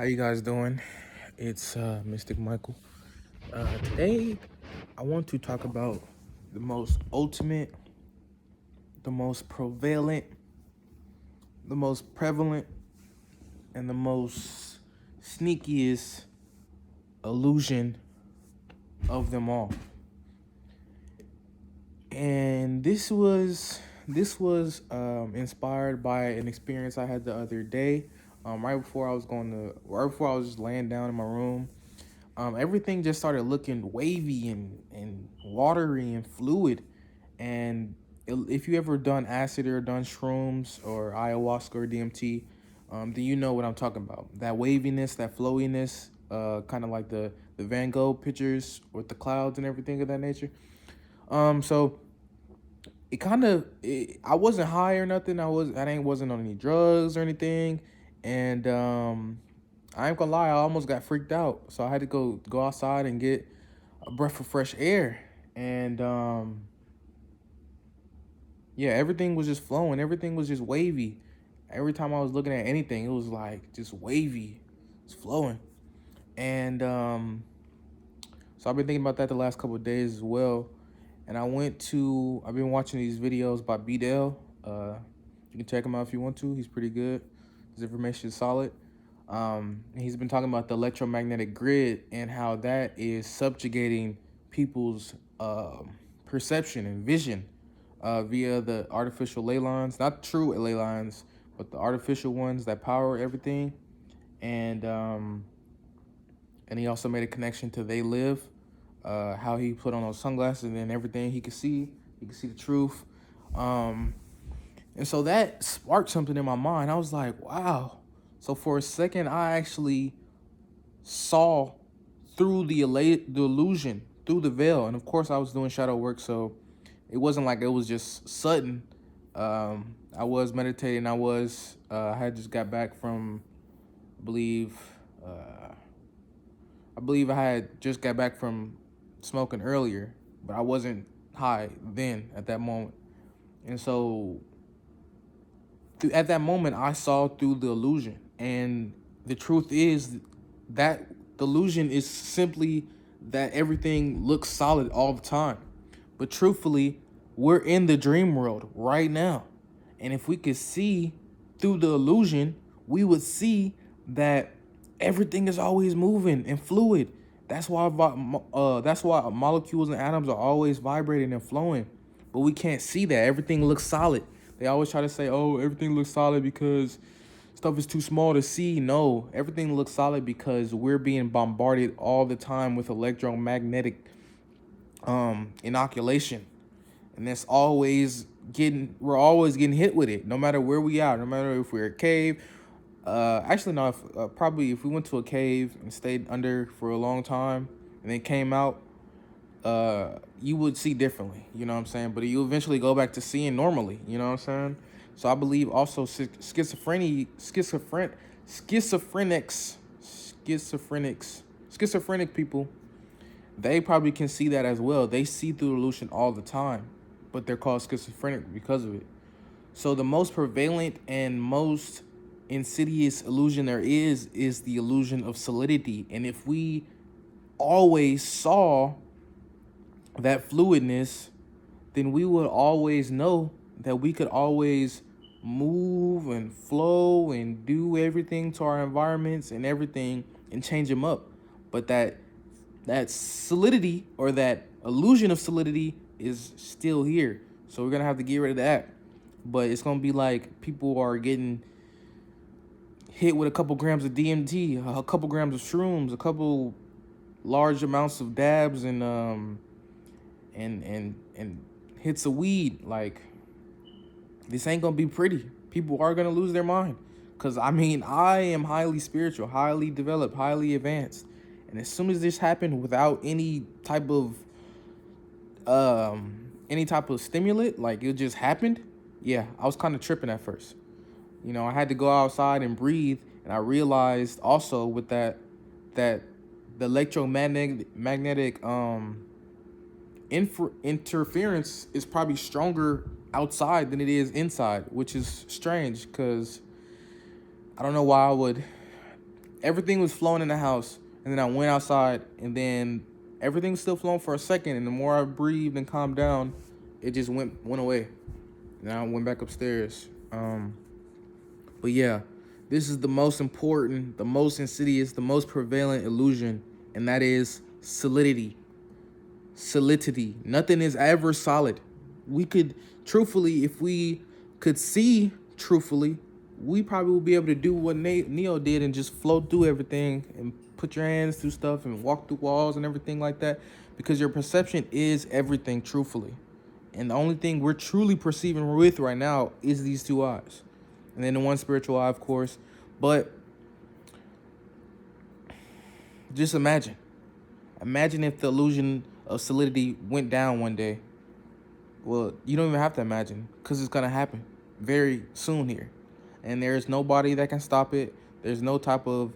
How you guys doing? It's Mystic Michael. Today, I want to talk about the most ultimate, the most prevalent, the most prevalent, and the most sneakiest illusion of them all. And this was inspired by an experience I had the other day. Right before I was just laying down in my room. Everything just started looking wavy and watery and fluid. And if you ever done acid or done shrooms or ayahuasca or DMT, then you know what I'm talking about. That waviness, that flowiness, kind of like the Van Gogh pictures with the clouds and everything of that nature. So I wasn't high or nothing. I wasn't on any drugs or anything, and I ain't gonna lie, I almost got freaked out. So I had to go outside and get a breath of fresh air, and yeah, everything was just flowing. Everything was just wavy. Every time I was looking at anything, it was like just wavy, it's flowing, and so I've been thinking about that the last couple of days as well. And I've been watching these videos by B Dale. You can check him out if you want to. He's pretty good. His information is solid. And he's been talking about the electromagnetic grid and how that is subjugating people's perception and vision via the artificial ley lines, not true ley lines, but the artificial ones that power everything. And and he also made a connection to They Live, how he put on those sunglasses and then everything he could see the truth. And so that sparked something in my mind. I was like, wow. So for a second, I actually saw through the illusion, through the veil. And of course, I was doing shadow work, so it wasn't like it was just sudden. I was meditating. I had just got back from, I believe, I had just got back from smoking earlier, but I wasn't high then at that moment. And so at that moment, I saw through the illusion. And the truth is that the illusion is simply that everything looks solid all the time. But truthfully, we're in the dream world right now. And if we could see through the illusion, we would see that everything is always moving and fluid. That's why molecules and atoms are always vibrating and flowing. But we can't see that. Everything looks solid. They always try to say, "Oh, everything looks solid because stuff is too small to see." No, everything looks solid because we're being bombarded all the time with electromagnetic inoculation, and we're always getting hit with it, no matter where we are, no matter if we're a cave. Actually, no. Probably if we went to a cave and stayed under for a long time and then came out, you would see differently. You know what I'm saying? But you eventually go back to seeing normally. You know what I'm saying? So I believe also schizophrenic people, they probably can see that as well. They see through illusion all the time, but they're called schizophrenic because of it. So the most prevalent and most insidious illusion there is the illusion of solidity. And if we always saw that fluidness, then we would always know that we could always move and flow and do everything to our environments and everything and change them up. But that solidity or that illusion of solidity is still here. So we're gonna have to get rid of that. But it's gonna be like people are getting hit with a couple grams of DMT, a couple grams of shrooms, a couple large amounts of dabs and hits of weed. Like, this ain't gonna be pretty. People are gonna lose their mind. Cause I mean, I am highly spiritual, highly developed, highly advanced. And as soon as this happened without any type of stimulant, like it just happened, yeah, I was kind of tripping at first. You know, I had to go outside and breathe, and I realized also with that the electromagnetic interference is probably stronger outside than it is inside, which is strange because I don't know why I would everything was flowing in the house, and then I went outside, and then everything was still flowing for a second, and the more I breathed and calmed down, it just went away. And I went back upstairs. But yeah, this is the most important, the most insidious, the most prevalent illusion, and that is solidity. Solidity. Nothing is ever solid. We could, truthfully, if we could see truthfully, we probably would be able to do what Neo did and just float through everything and put your hands through stuff and walk through walls and everything like that, because your perception is everything, truthfully. And the only thing we're truly perceiving with right now is these two eyes. And then the one spiritual eye, of course. But just imagine. Imagine if the illusion of solidity went down one day. Well, you don't even have to imagine, because it's going to happen very soon here. And there's nobody that can stop it. There's no type of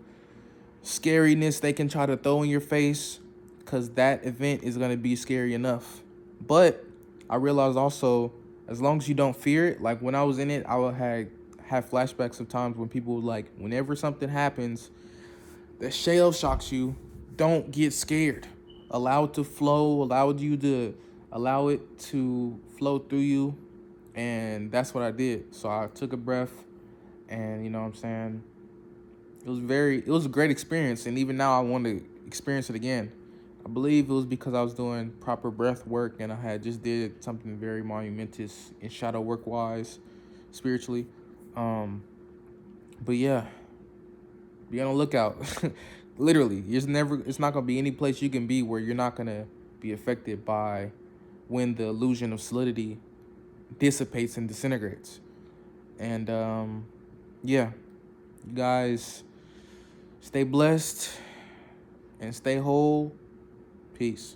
scariness they can try to throw in your face, because that event is going to be scary enough. But I realized also, as long as you don't fear it, like when I was in it, I would have flashbacks of times when people would, like, whenever something happens that shell shocks you, don't get scared. Allow it to flow, allow it to flow through you. And that's what I did. So I took a breath, and you know what I'm saying? It was a great experience, and even now I want to experience it again. I believe it was because I was doing proper breath work, and I had just did something very monumentous in shadow work wise, spiritually. But yeah, be on the lookout. Literally, it's not gonna be any place you can be where you're not gonna be affected by when the illusion of solidity dissipates and disintegrates. And yeah, you guys stay blessed and stay whole. Peace.